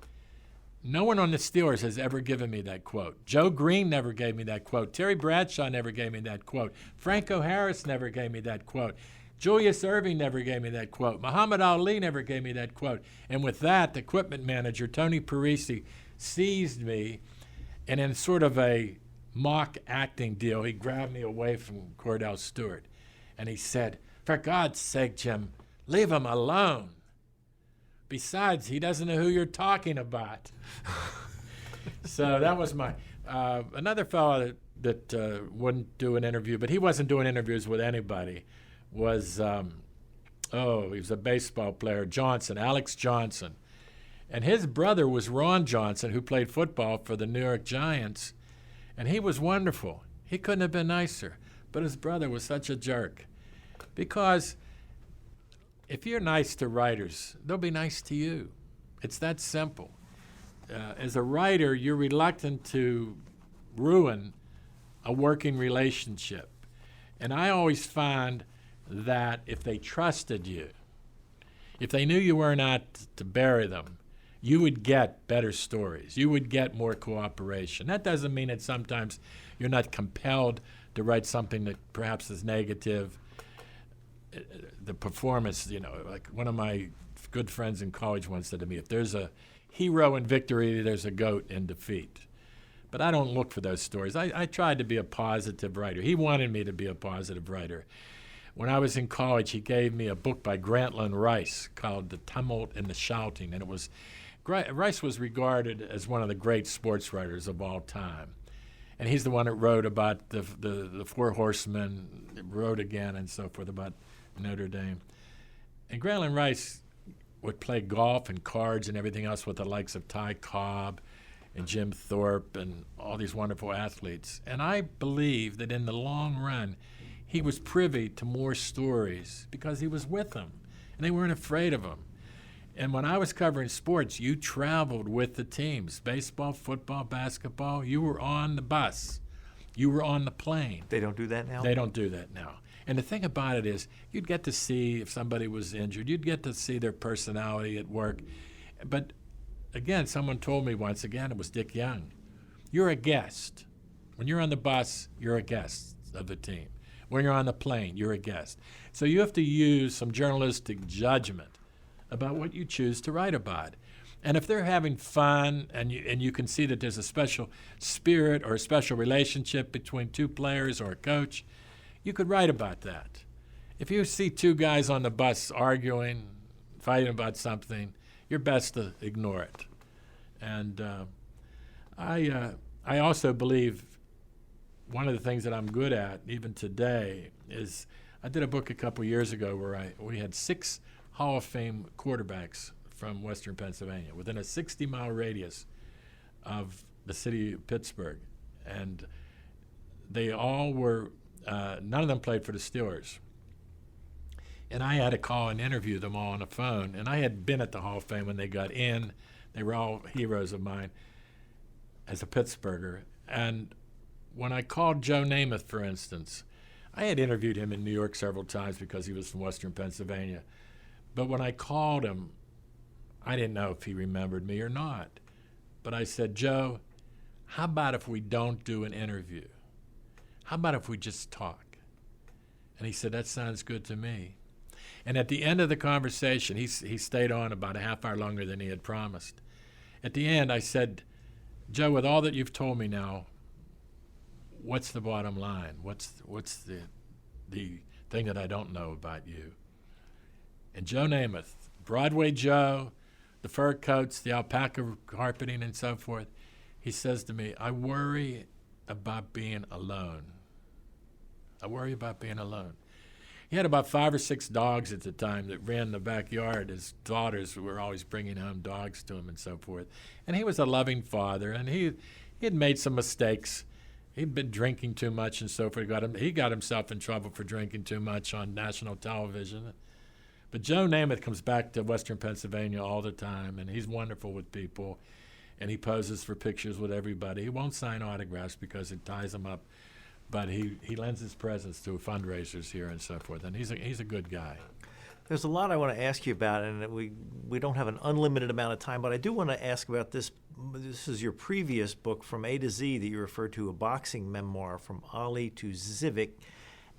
no one on the Steelers has ever given me that quote. Joe Green never gave me that quote. Terry Bradshaw never gave me that quote. Franco Harris never gave me that quote. Julius Erving never gave me that quote. Muhammad Ali never gave me that quote." And with that, the equipment manager, Tony Parisi, seized me, and in sort of a mock acting deal, he grabbed me away from Cordell Stewart. And he said, "For God's sake, Jim, leave him alone. Besides, he doesn't know who you're talking about." So that was my another fellow that wouldn't do an interview, but he wasn't doing interviews with anybody, was, he was a baseball player, Alex Johnson. And his brother was Ron Johnson, who played football for the New York Giants, and he was wonderful. He couldn't have been nicer, but his brother was such a jerk. Because if you're nice to writers, they'll be nice to you. It's that simple. As a writer, you're reluctant to ruin a working relationship. And I always find that if they trusted you, if they knew you were not to bury them, you would get better stories. You would get more cooperation. That doesn't mean that sometimes you're not compelled to write something that perhaps is negative. The performance, like one of my good friends in college once said to me, "If there's a hero in victory, there's a goat in defeat." But I don't look for those stories. I tried to be a positive writer. He wanted me to be a positive writer. When I was in college, he gave me a book by Grantland Rice called The Tumult and the Shouting, and Rice was regarded as one of the great sports writers of all time. And he's the one that wrote about the Four Horsemen, wrote again and so forth about Notre Dame. And Grantland Rice would play golf and cards and everything else with the likes of Ty Cobb and Jim Thorpe and all these wonderful athletes. And I believe that in the long run, he was privy to more stories because he was with them, and they weren't afraid of him. And when I was covering sports, you traveled with the teams, baseball, football, basketball. You were on the bus. You were on the plane. They don't do that now? They don't do that now. And the thing about it is, you'd get to see if somebody was injured. You'd get to see their personality at work. But again, someone told me once again, it was Dick Young, you're a guest. When you're on the bus, you're a guest of the team. When you're on the plane, you're a guest. So you have to use some journalistic judgment about what you choose to write about. And if they're having fun and you can see that there's a special spirit or a special relationship between two players or a coach, you could write about that. If you see two guys on the bus arguing, fighting about something, you're best to ignore it. And I also believe one of the things that I'm good at, even today, is I did a book a couple years ago where we had 6 Hall of Fame quarterbacks from Western Pennsylvania within a 60-mile radius of the city of Pittsburgh. And they all were, none of them played for the Steelers. And I had to call and interview them all on the phone. And I had been at the Hall of Fame when they got in. They were all heroes of mine as a Pittsburgher. And when I called Joe Namath, for instance, I had interviewed him in New York several times because he was from Western Pennsylvania. But when I called him, I didn't know if he remembered me or not. But I said, Joe, how about if we don't do an interview? How about if we just talk? And he said, that sounds good to me. And at the end of the conversation, he stayed on about a half hour longer than he had promised. At the end, I said, Joe, with all that you've told me now, what's the bottom line? What's the thing that I don't know about you? And Joe Namath, Broadway Joe, the fur coats, the alpaca carpeting and so forth, he says to me, I worry about being alone. I worry about being alone. He had about 5 or 6 dogs at the time that ran the backyard. His daughters were always bringing home dogs to him and so forth. And he was a loving father, and he had made some mistakes. He'd been drinking too much and so forth. He got himself in trouble for drinking too much on national television. But Joe Namath comes back to Western Pennsylvania all the time, and he's wonderful with people, and he poses for pictures with everybody. He won't sign autographs because it ties him up, but he lends his presence to fundraisers here and so forth, and he's a good guy. There's a lot I want to ask you about, and we don't have an unlimited amount of time, but I do want to ask about this. This is your previous book, From A to Z, that you referred to, a boxing memoir, From Ali to Zivik.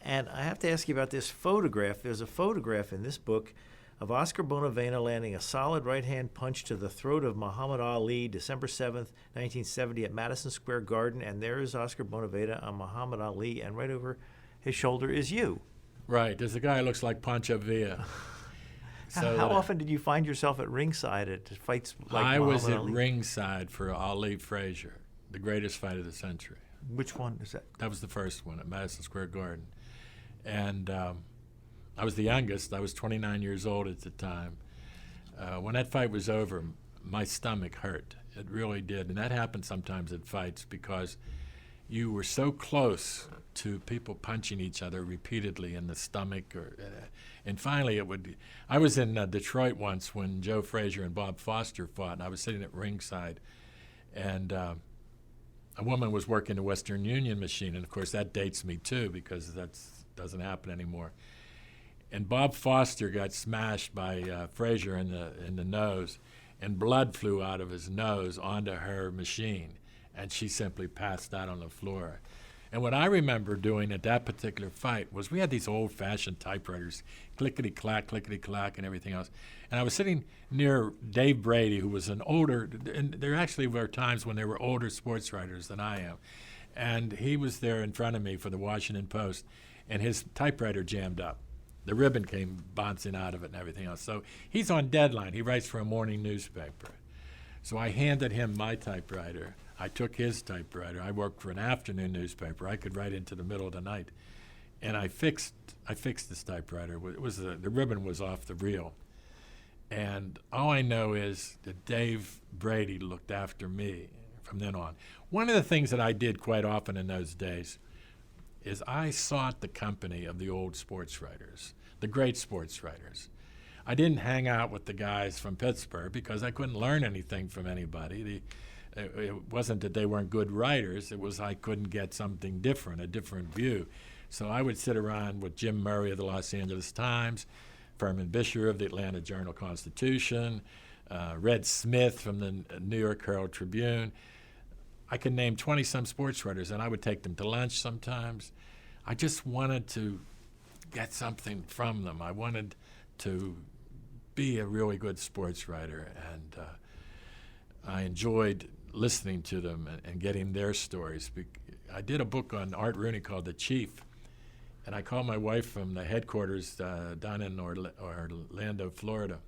And I have to ask you about this photograph. There's a photograph in this book of Oscar Bonavena landing a solid right-hand punch to the throat of Muhammad Ali, December 7th, 1970, at Madison Square Garden. And there is Oscar Bonavena on Muhammad Ali, and right over his shoulder is you. Right. There's a guy who looks like Pancho Villa. How often did you find yourself at ringside at fights like Muhammad Ali? I was at ringside for Ali Frazier, the greatest fight of the century. Which one is that? That was the first one at Madison Square Garden. And I was the youngest. I was 29 years old at the time. When that fight was over, my stomach hurt. It really did. And that happens sometimes at fights because you were so close to people punching each other repeatedly in the stomach. And finally I was in Detroit once when Joe Frazier and Bob Foster fought, and I was sitting at ringside. And a woman was working the Western Union machine. And, of course, that dates me, too, because that doesn't happen anymore. And Bob Foster got smashed by Frazier in the nose, and blood flew out of his nose onto her machine, and she simply passed out on the floor. And what I remember doing at that particular fight was we had these old-fashioned typewriters, clickety-clack, and everything else. And I was sitting near Dave Brady, who was an older, and there actually were times when there were older sports writers than I am. And he was there in front of me for the Washington Post, and his typewriter jammed up. The ribbon came bouncing out of it and everything else. So he's on deadline. He writes for a morning newspaper. So I handed him my typewriter. I took his typewriter. I worked for an afternoon newspaper. I could write into the middle of the night. And I fixed this typewriter. The ribbon was off the reel. And all I know is that Dave Brady looked after me from then on. One of the things that I did quite often in those days is I sought the company of the old sports writers, the great sports writers. I didn't hang out with the guys from Pittsburgh because I couldn't learn anything from anybody. It wasn't that they weren't good writers. It was I couldn't get something different, a different view. So I would sit around with Jim Murray of the Los Angeles Times, Furman Bisher of the Atlanta Journal-Constitution, Red Smith from the New York Herald Tribune. I could name 20-some sports writers, and I would take them to lunch sometimes. I just wanted to get something from them. I wanted to be a really good sports writer, and I enjoyed listening to them and getting their stories. I did a book on Art Rooney called The Chief, and I called my wife from the headquarters down in Orlando, Florida,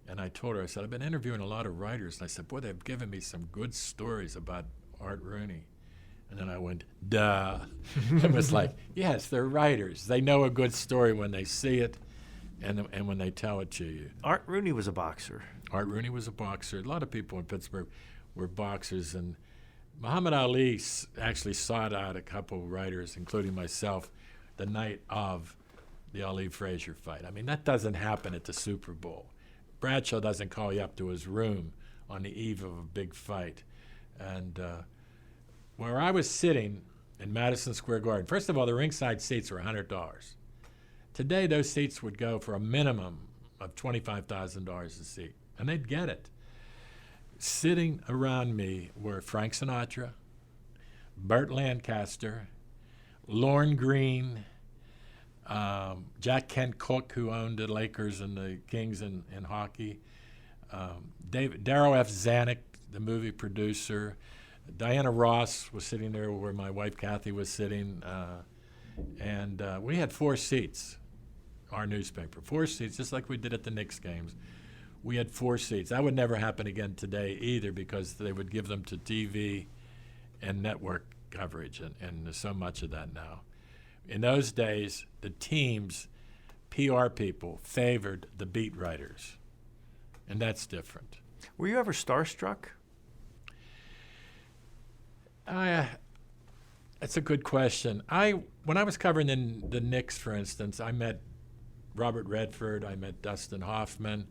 and I told her, I said, I've been interviewing a lot of writers, and I said, boy, they've given me some good stories about Art Rooney. And then I went, duh. It was like, yes, they're writers. They know a good story when they see it and when they tell it to you. Art Rooney was a boxer. Art Rooney was a boxer. A lot of people in Pittsburgh were boxers, and Muhammad Ali actually sought out a couple of writers, including myself, the night of the Ali-Frazier fight. I mean, that doesn't happen at the Super Bowl. Bradshaw doesn't call you up to his room on the eve of a big fight. And where I was sitting in Madison Square Garden, first of all, the ringside seats were $100. Today, those seats would go for a minimum of $25,000 a seat, and they'd get it. Sitting around me were Frank Sinatra, Burt Lancaster, Lorne Green, Jack Kent Cooke, who owned the Lakers and the Kings in hockey, Darrow F. Zanuck, the movie producer, Diana Ross was sitting there where my wife Kathy was sitting, and we had 4 seats, our newspaper, 4 seats, just like we did at the Knicks games. We had 4 seats. That would never happen again today either, because they would give them to TV and network coverage, and there's so much of that now. In those days, the teams, PR people, favored the beat writers, and that's different. Were you ever starstruck? That's a good question. When I was covering the Knicks, for instance, I met Robert Redford, I met Dustin Hoffman.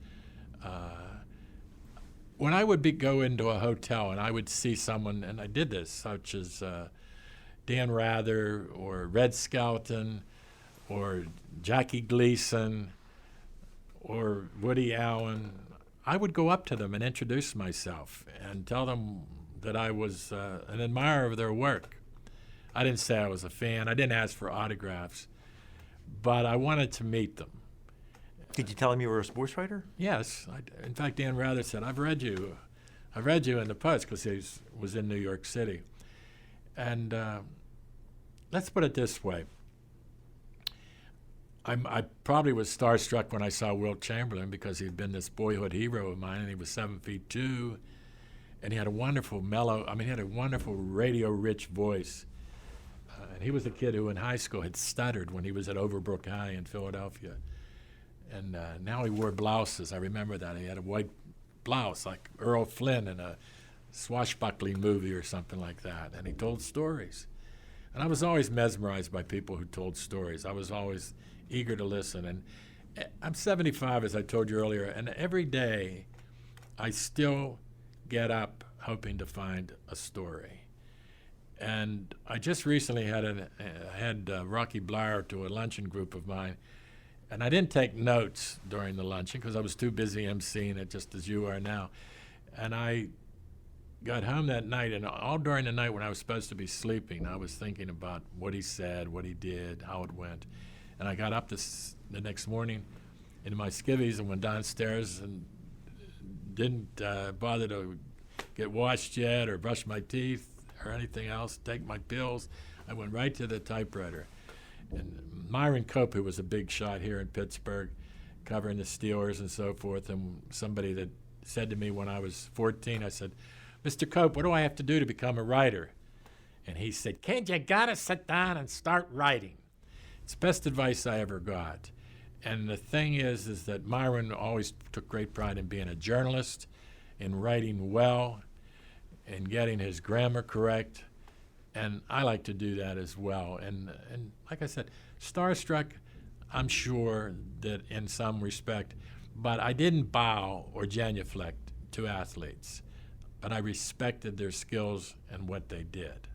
When I would go into a hotel and I would see someone, and I did this, such as Dan Rather or Red Skelton or Jackie Gleason or Woody Allen, I would go up to them and introduce myself and tell them that I was an admirer of their work. I didn't say I was a fan. I didn't ask for autographs, but I wanted to meet them. Did you tell him you were a sports writer? Yes. In fact, Dan Rather said, I've read you in the Post, because he was in New York City. And let's put it this way. I probably was starstruck when I saw Wilt Chamberlain, because he'd been this boyhood hero of mine, and he was 7'2", and he had a wonderful he had a wonderful radio-rich voice. And he was a kid who in high school had stuttered when he was at Overbrook High in Philadelphia. And now he wore blouses. I remember that. He had a white blouse like Earl Flynn in a swashbuckling movie or something like that. And he told stories. And I was always mesmerized by people who told stories. I was always eager to listen. And I'm 75, as I told you earlier, and every day I still get up hoping to find a story. And I just recently had Rocky Bleier to a luncheon group of mine, and I didn't take notes during the luncheon because I was too busy emceeing it, just as you are now. And I got home that night, and all during the night when I was supposed to be sleeping, I was thinking about what he said, what he did, how it went. And I got up the next morning in my skivvies and went downstairs and didn't bother to get washed yet or brush my teeth or anything else, take my pills. I went right to the typewriter. And Myron Cope, who was a big shot here in Pittsburgh, covering the Steelers and so forth, and somebody that said to me when I was 14, I said, Mr. Cope, what do I have to do to become a writer? And he said, Kid, you gotta sit down and start writing. It's the best advice I ever got. And the thing is that Myron always took great pride in being a journalist, in writing well, in getting his grammar correct. And I like to do that as well. And like I said, starstruck, I'm sure that in some respect, but I didn't bow or genuflect to athletes, but I respected their skills and what they did.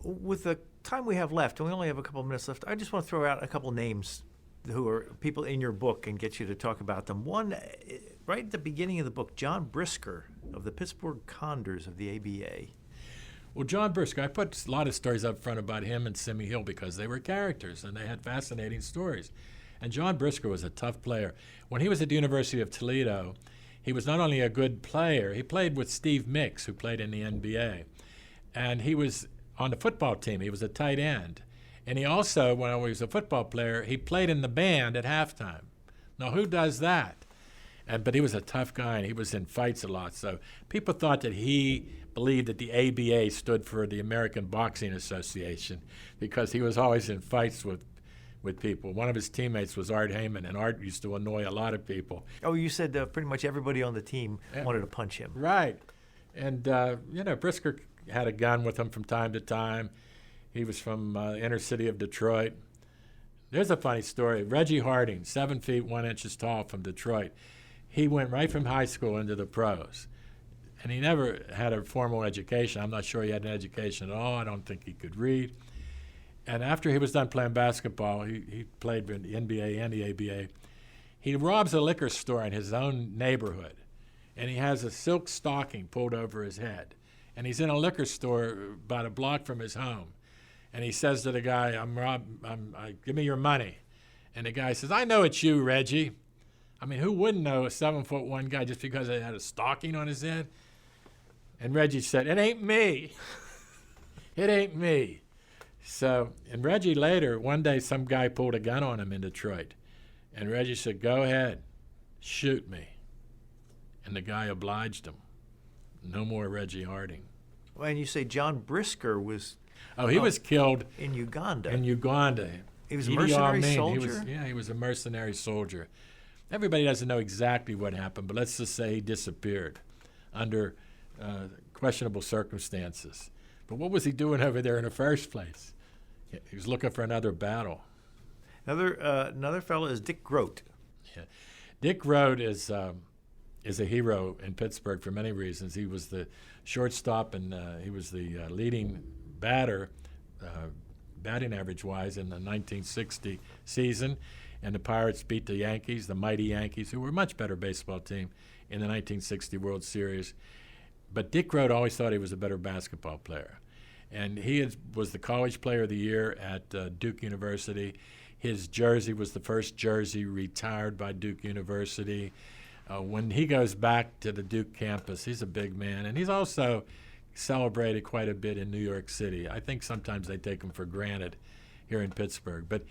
With the time we have left, and we only have a couple of minutes left, I just want to throw out a couple names who are people in your book and get you to talk about them. One, right at the beginning of the book, John Brisker of the Pittsburgh Condors of the ABA. Well, John Brisker, I put a lot of stories up front about him and Simi Hill because they were characters and they had fascinating stories. And John Brisker was a tough player. When he was at the University of Toledo, he was not only a good player, he played with Steve Mix, who played in the NBA. And he was on the football team. He was a tight end. And he also, when he was a football player, he played in the band at halftime. Now, who does that? But he was a tough guy, and he was in fights a lot. So people thought that he believed that the ABA stood for the American Boxing Association because he was always in fights with people. One of his teammates was Art Heyman, and Art used to annoy a lot of people. Oh, you said pretty much everybody on the team wanted to punch him. Right. And, Brisker had a gun with him from time to time. He was from inner city of Detroit. There's a funny story. Reggie Harding, 7 feet 1 inches tall from Detroit. He went right from high school into the pros. And he never had a formal education. I'm not sure he had an education at all. I don't think he could read. And after he was done playing basketball, he played in the NBA and the ABA. He robs a liquor store in his own neighborhood. And he has a silk stocking pulled over his head. And he's in a liquor store about a block from his home. And he says to the guy, give me your money. And the guy says, I know it's you, Reggie. I mean, who wouldn't know a 7'1" guy just because he had a stocking on his head? And Reggie said, it ain't me. It ain't me. So, and Reggie later, one day some guy pulled a gun on him in Detroit. And Reggie said, go ahead, shoot me. And the guy obliged him. No more Reggie Harding. Well, and you say John Brisker was... Oh, he was killed in Uganda. In Uganda. He was a mercenary soldier? He was a mercenary soldier. Everybody doesn't know exactly what happened, but let's just say he disappeared under questionable circumstances. But what was he doing over there in the first place? He was looking for another battle. Another fellow is Dick Grote. Yeah. Dick Grote is a hero in Pittsburgh for many reasons. He was the shortstop and he was the leading batter, batting average-wise, in the 1960 season. And the Pirates beat the Yankees, the mighty Yankees, who were a much better baseball team in the 1960 World Series. But Dick Grote always thought he was a better basketball player. And he was the college player of the year at Duke University. His jersey was the first jersey retired by Duke University. When he goes back to the Duke campus, he's a big man. And he's also celebrated quite a bit in New York City. I think sometimes they take him for granted here in Pittsburgh. But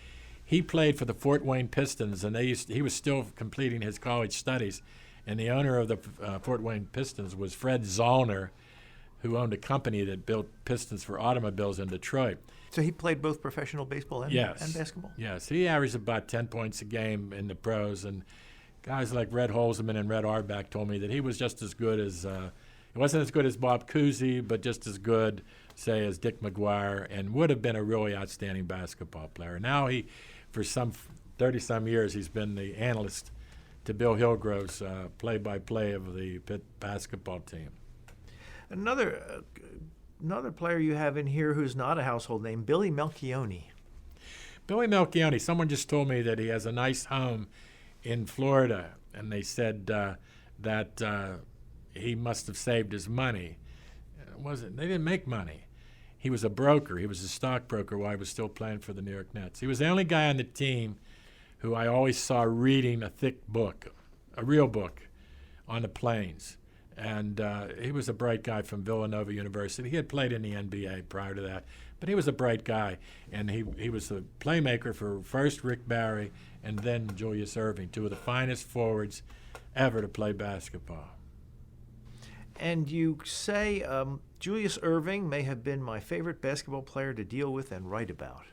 he played for the Fort Wayne Pistons, and he was still completing his college studies. And the owner of the Fort Wayne Pistons was Fred Zollner, who owned a company that built pistons for automobiles in Detroit. So he played both professional baseball and basketball? Yes, he averaged about 10 points a game in the pros. And guys like Red Holzman and Red Auerbach told me that he was just as good as he wasn't as good as Bob Cousy, but just as good, say, as Dick McGuire, and would have been a really outstanding basketball player. Now for some 30-some years, he's been the analyst to Bill Hillgrove's play-by-play of the Pitt basketball team. Another player you have in here who's not a household name, Billy Melchione. Billy Melchione, someone just told me that he has a nice home in Florida, and they said that he must have saved his money. They didn't make money. He was a broker. He was a stockbroker while he was still playing for the New York Nets. He was the only guy on the team who I always saw reading a thick book, a real book, on the plains. And he was a bright guy from Villanova University. He had played in the NBA prior to that, but he was a bright guy. And he was the playmaker for first Rick Barry and then Julius Erving, two of the finest forwards ever to play basketball. And you say Julius Erving may have been my favorite basketball player to deal with and write about.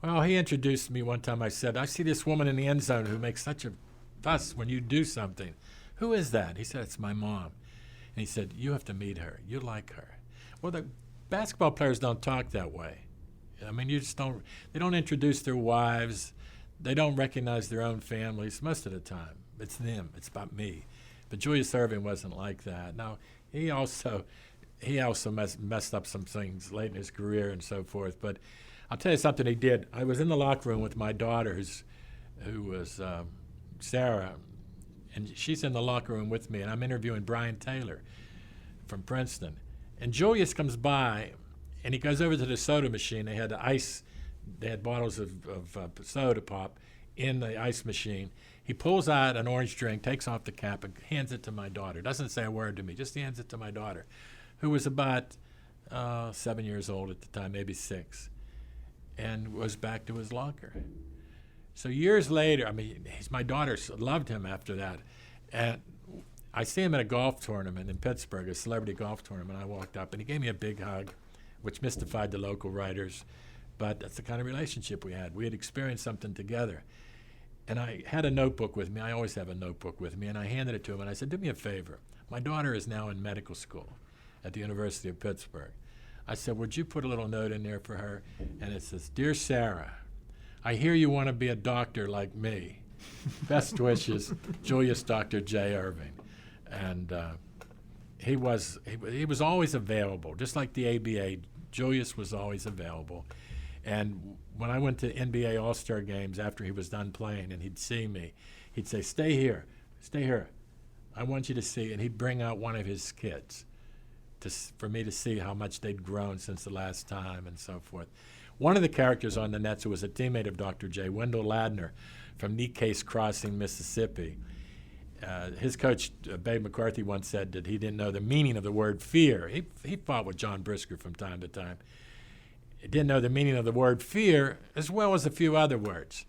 Well, he introduced me one time. I said, I see this woman in the end zone who makes such a fuss when you do something. Who is that? He said, it's my mom. And he said, you have to meet her. You like her. Well, the basketball players don't talk that way. I mean, they don't introduce their wives. They don't recognize their own families most of the time. It's them. It's about me. But Julius Erving wasn't like that. Now, he also messed up some things late in his career and so forth. But I'll tell you something he did. I was in the locker room with my daughter, who was Sarah, and she's in the locker room with me, and I'm interviewing Brian Taylor from Princeton. And Julius comes by, and he goes over to the soda machine. They had bottles of soda pop in the ice machine. He pulls out an orange drink, takes off the cap, and hands it to my daughter. Doesn't say a word to me, just hands it to my daughter, who was about 7 years old at the time, maybe 6, and was back to his locker. So years later, I mean, my daughter loved him after that. And I see him at a golf tournament in Pittsburgher, a celebrity golf tournament. I walked up, and he gave me a big hug, which mystified the local writers. But that's the kind of relationship we had. We had experienced something together. And I had a notebook with me. I always have a notebook with me. And I handed it to him, and I said, do me a favor. My daughter is now in medical school at the University of Pittsburgh. I said, would you put a little note in there for her? And it says, Dear Sarah, I hear you want to be a doctor like me. Best wishes, Julius Dr. J. Erving. And he was always available, just like the ABA. Julius was always available. And when I went to NBA All-Star games after he was done playing, and he'd see me, he'd say, stay here. I want you to see. And he'd bring out one of his kids for me to see how much they'd grown since the last time and so forth. One of the characters on the Nets who was a teammate of Dr. J, Wendell Ladner from Neatcase Crossing, Mississippi. His coach, Babe McCarthy, once said that he didn't know the meaning of the word fear. He fought with John Brisker from time to time. He didn't know the meaning of the word fear as well as a few other words.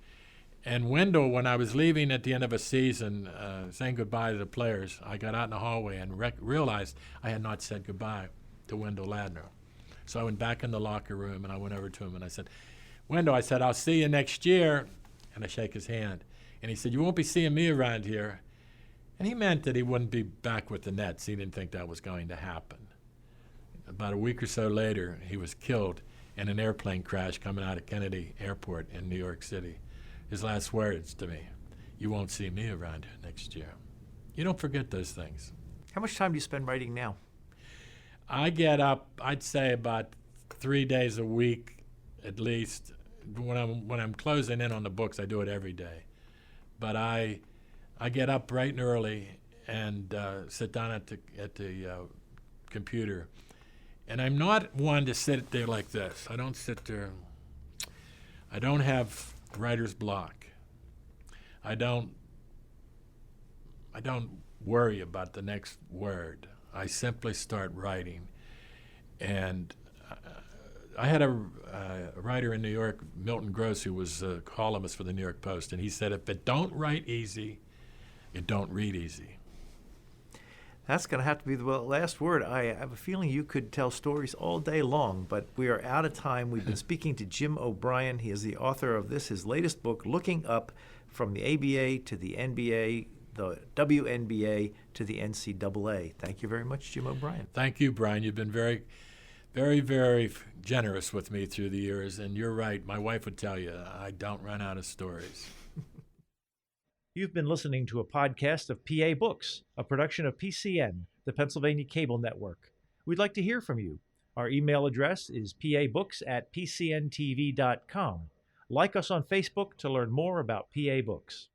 And Wendell, when I was leaving at the end of a season, saying goodbye to the players, I got out in the hallway and realized I had not said goodbye to Wendell Ladner. So I went back in the locker room, and I went over to him, and I said, Wendell, I said, I'll see you next year. And I shake his hand. And he said, you won't be seeing me around here. And he meant that he wouldn't be back with the Nets. He didn't think that was going to happen. About a week or so later, he was killed in an airplane crash coming out of Kennedy Airport in New York City. His last words to me, you won't see me around here next year. You don't forget those things. How much time do you spend writing now? I get up, I'd say about 3 days a week at least. When I'm closing in on the books, I do it every day. But I get up bright and early and sit down at the computer. And I'm not one to sit there like this. I don't sit there. I don't have writer's block. I don't worry about the next word. I simply start writing. And I had a writer in New York, Milton Gross, who was a columnist for the New York Post, and he said, if it don't write easy, it don't read easy. That's going to have to be the last word. I have a feeling you could tell stories all day long, but we are out of time. We've been speaking to Jim O'Brien. He is the author of his latest book, Looking Up, From the ABA to the NBA, the WNBA to the NCAA. Thank you very much, Jim O'Brien. Thank you, Brian. You've been very, very, very generous with me through the years, and you're right. My wife would tell you, I don't run out of stories. You've been listening to a podcast of PA Books, a production of PCN, the Pennsylvania Cable Network. We'd like to hear from you. Our email address is pabooks@pcntv.com. Like us on Facebook to learn more about PA Books.